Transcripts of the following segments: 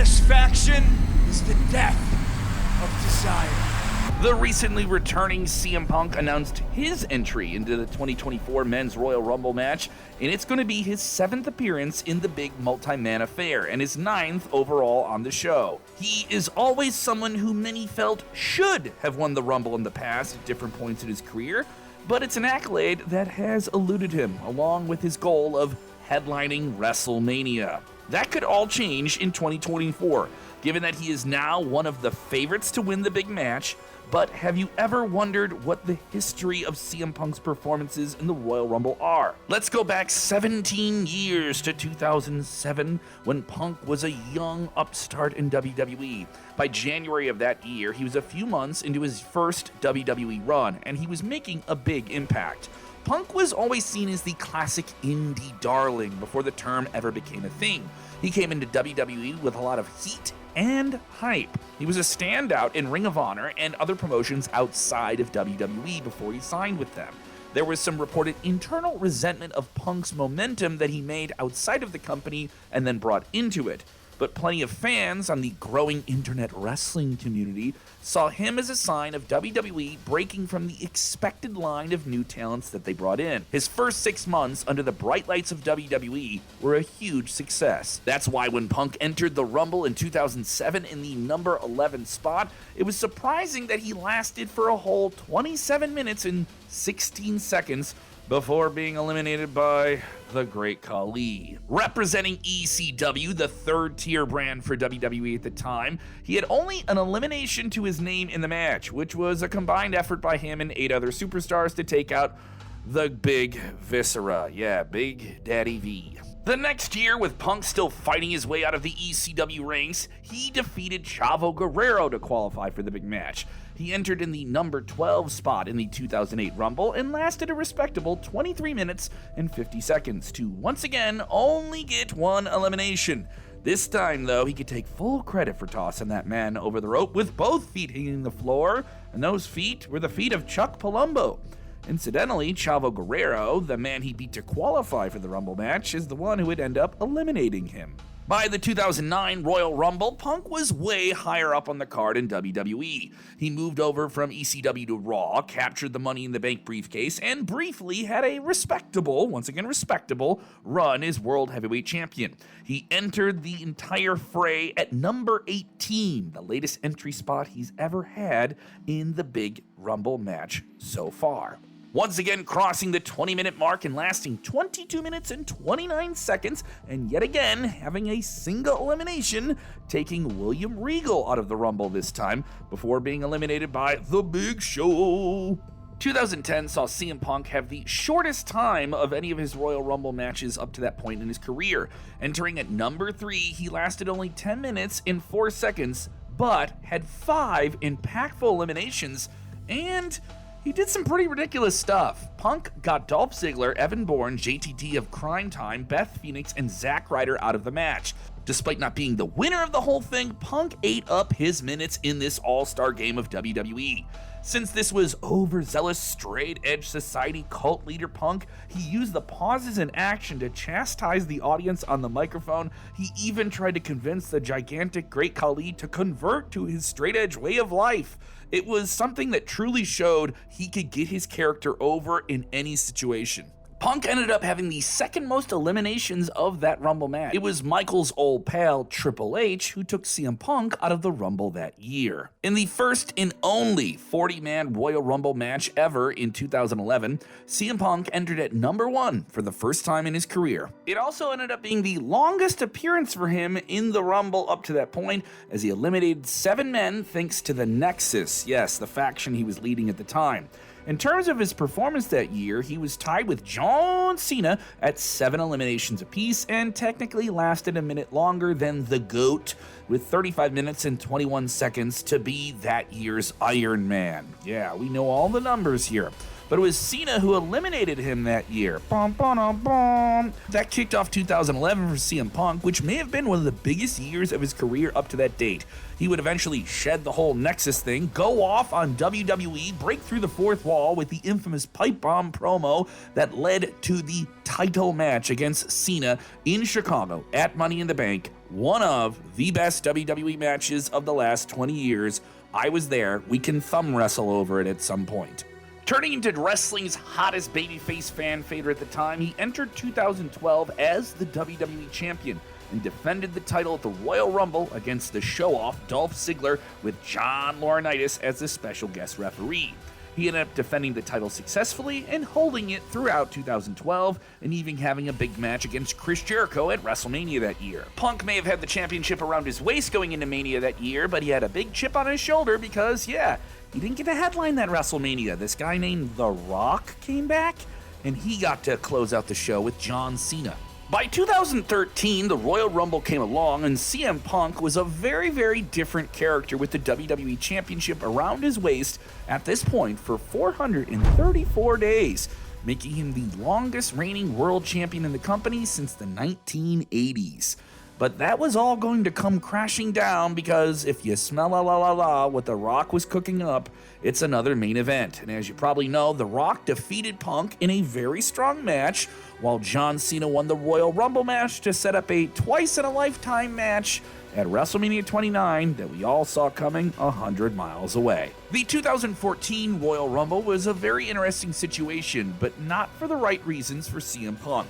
Satisfaction is the death of desire. The recently returning CM Punk announced his entry into the 2024 Men's Royal Rumble match, and it's going to be his 7th appearance in the big multi-man affair, and his 9th overall on the show. He is always someone who many felt should have won the Rumble in the past at different points in his career, but it's an accolade that has eluded him, along with his goal of headlining WrestleMania. That could all change in 2024, given that he is now one of the favorites to win the big match. But have you ever wondered what the history of CM Punk's performances in the Royal Rumble are? Let's go back 17 years to 2007, when Punk was a young upstart in WWE. By January of that year, he was a few months into his first WWE run, and he was making a big impact. Punk was always seen as the classic indie darling before the term ever became a thing. He came into WWE with a lot of heat and hype. He was a standout in Ring of Honor and other promotions outside of WWE before he signed with them. There was some reported internal resentment of Punk's momentum that he made outside of the company and then brought into it. But plenty of fans on the growing internet wrestling community saw him as a sign of WWE breaking from the expected line of new talents that they brought in. His first 6 months under the bright lights of WWE were a huge success. That's why when Punk entered the Rumble in 2007 in the number 11 spot, it was surprising that he lasted for a whole 27 minutes and 16 seconds before being eliminated by the Great Khali. Representing ECW, the third-tier brand for WWE at the time, he had only an elimination to his name in the match, which was a combined effort by him and 8 other superstars to take out the Big Viscera. Yeah, Big Daddy V. The next year, with Punk still fighting his way out of the ECW ranks, he defeated Chavo Guerrero to qualify for the big match. He entered in the number 12 spot in the 2008 Rumble and lasted a respectable 23 minutes and 50 seconds to once again only get 1 elimination. This time, though, he could take full credit for tossing that man over the rope with both feet hitting the floor, and those feet were the feet of Chuck Palumbo. Incidentally, Chavo Guerrero, the man he beat to qualify for the Rumble match, is the one who would end up eliminating him. By the 2009 Royal Rumble, Punk was way higher up on the card in WWE. He moved over from ECW to Raw, captured the Money in the Bank briefcase, and briefly had a respectable, once again respectable, run as World Heavyweight Champion. He entered the entire fray at number 18, the latest entry spot he's ever had in the big Rumble match so far. Once again crossing the 20-minute mark and lasting 22 minutes and 29 seconds, and yet again having a single elimination, taking William Regal out of the Rumble this time, before being eliminated by The Big Show. 2010 saw CM Punk have the shortest time of any of his Royal Rumble matches up to that point in his career. Entering at number 3, he lasted only 10 minutes and 4 seconds, but had 5 impactful eliminations, and he did some pretty ridiculous stuff. Punk got Dolph Ziggler, Evan Bourne, JTT of Crime Time, Beth Phoenix, and Zack Ryder out of the match. Despite not being the winner of the whole thing, Punk ate up his minutes in this all-star game of WWE. Since this was overzealous straight-edge society cult leader Punk, he used the pauses in action to chastise the audience on the microphone. He even tried to convince the gigantic Great Khali to convert to his straight-edge way of life. It was something that truly showed he could get his character over in any situation. Punk ended up having the second most eliminations of that Rumble match. It was Michael's old pal Triple H who took CM Punk out of the Rumble that year. In the first and only 40-man Royal Rumble match ever in 2011, CM Punk entered at number 1 for the first time in his career. It also ended up being the longest appearance for him in the Rumble up to that point, as he eliminated 7 men thanks to the Nexus, yes, the faction he was leading at the time. In terms of his performance that year, he was tied with John Cena at 7 eliminations apiece and technically lasted a minute longer than the GOAT, with 35 minutes and 21 seconds to be that year's Iron Man. Yeah, we know all the numbers here. but it was Cena who eliminated him that year. That kicked off 2011 for CM Punk, which may have been one of the biggest years of his career up to that date. He would eventually shed the whole Nexus thing, go off on WWE, break through the fourth wall with the infamous pipe bomb promo that led to the title match against Cena in Chicago at Money in the Bank, one of the best WWE matches of the last 20 years. I was there. We can thumb wrestle over it at some point. Turning into wrestling's hottest babyface fan favorite at the time, he entered 2012 as the WWE Champion and defended the title at the Royal Rumble against the show-off Dolph Ziggler with John Laurinaitis as the special guest referee. He ended up defending the title successfully and holding it throughout 2012, and even having a big match against Chris Jericho at WrestleMania that year. Punk may have had the championship around his waist going into Mania that year, but he had a big chip on his shoulder because, he didn't get to headline that WrestleMania. This guy named The Rock came back, and he got to close out the show with John Cena. By 2013, the Royal Rumble came along, and CM Punk was a very, very different character with the WWE Championship around his waist at this point for 434 days, making him the longest reigning world champion in the company since the 1980s. But that was all going to come crashing down because if you smell what The Rock was cooking up, it's another main event. And as you probably know, The Rock defeated Punk in a very strong match, while John Cena won the Royal Rumble match to set up a twice-in-a-lifetime match at WrestleMania 29 that we all saw coming 100 miles away. The 2014 Royal Rumble was a very interesting situation, but not for the right reasons for CM Punk.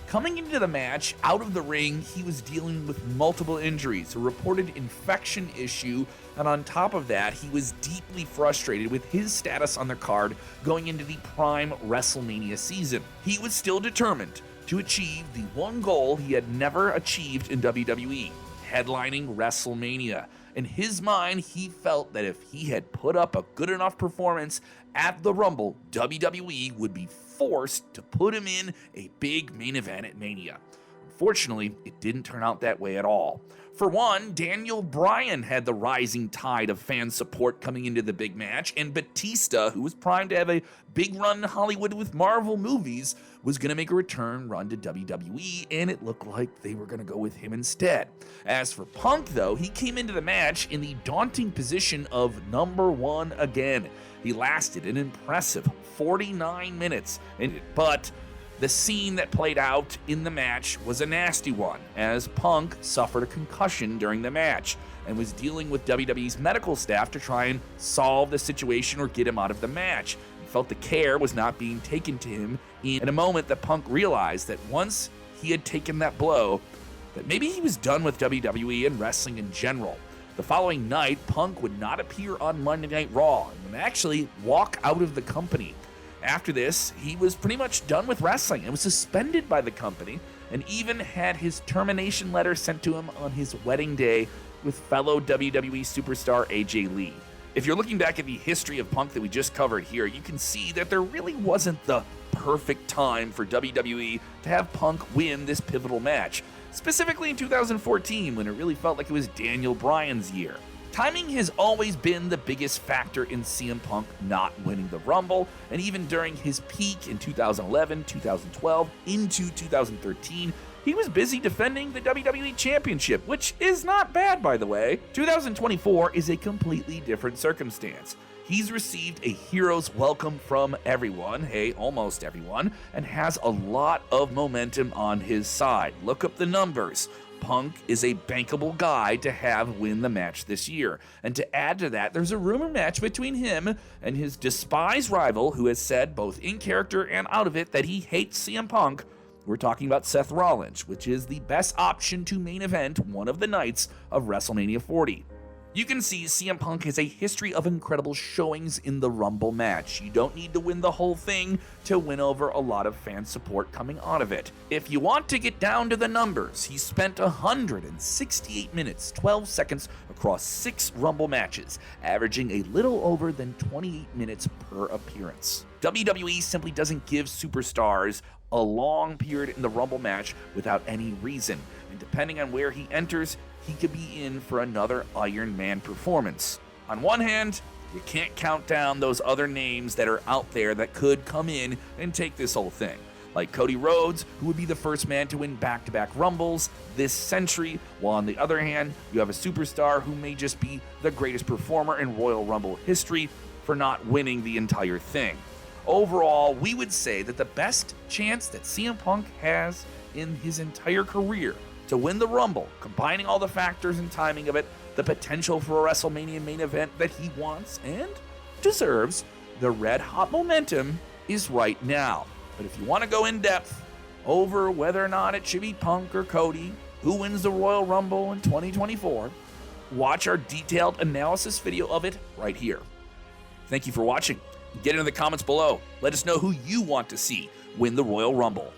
Coming into the match, out of the ring, he was dealing with multiple injuries, a reported infection issue, and on top of that, he was deeply frustrated with his status on the card going into the prime WrestleMania season. He was still determined to achieve the one goal he had never achieved in WWE, headlining WrestleMania. In his mind, he felt that if he had put up a good enough performance at the Rumble, WWE would be forced to put him in a big main event at Mania. Unfortunately, it didn't turn out that way at all. For one, Daniel Bryan had the rising tide of fan support coming into the big match, and Batista, who was primed to have a big run in Hollywood with Marvel movies, was going to make a return run to WWE, and it looked like they were going to go with him instead. As for Punk, though, he came into the match in the daunting position of number one again. He lasted an impressive 49 minutes, but the scene that played out in the match was a nasty one, as Punk suffered a concussion during the match and was dealing with WWE's medical staff to try and solve the situation or get him out of the match. He felt the care was not being taken to him in a moment that Punk realized that once he had taken that blow, that maybe he was done with WWE and wrestling in general. The following night, Punk would not appear on Monday Night Raw and would actually walk out of the company. After this, he was pretty much done with wrestling and was suspended by the company, and even had his termination letter sent to him on his wedding day with fellow WWE superstar AJ Lee. If you're looking back at the history of Punk that we just covered here, you can see that there really wasn't the perfect time for WWE to have Punk win this pivotal match, specifically in 2014 when it really felt like it was Daniel Bryan's year. Timing has always been the biggest factor in CM Punk not winning the Rumble, and even during his peak in 2011, 2012, into 2013, he was busy defending the WWE Championship, which is not bad, by the way. 2024 is a completely different circumstance. He's received a hero's welcome from everyone, almost everyone, and has a lot of momentum on his side. Look up the numbers. Punk is a bankable guy to have win the match this year. And to add to that, there's a rumor match between him and his despised rival, who has said, both in character and out of it, that he hates CM Punk. We're talking about Seth Rollins, which is the best option to main event one of the nights of WrestleMania 40. You can see CM Punk has a history of incredible showings in the Rumble match. You don't need to win the whole thing to win over a lot of fan support coming out of it. If you want to get down to the numbers, he spent 168 minutes, 12 seconds across 6 Rumble matches, averaging a little over than 28 minutes per appearance. WWE simply doesn't give superstars a long period in the Rumble match without any reason, and depending on where he enters, he could be in for another Iron Man performance. On one hand, You can't count down those other names that are out there that could come in and take this whole thing. Like Cody Rhodes, who would be the first man to win back-to-back Rumbles this century, while on the other hand, you have a superstar who may just be the greatest performer in Royal Rumble history for not winning the entire thing. Overall, we would say that the best chance that CM Punk has in his entire career to win the Rumble, combining all the factors and timing of it, the potential for a WrestleMania main event that he wants and deserves, the red-hot momentum is right now. But if you want to go in depth over whether or not it should be Punk or Cody, who wins the Royal Rumble in 2024, watch our detailed analysis video of it right here. Thank you for watching. Get into the comments below. Let us know who you want to see win the Royal Rumble.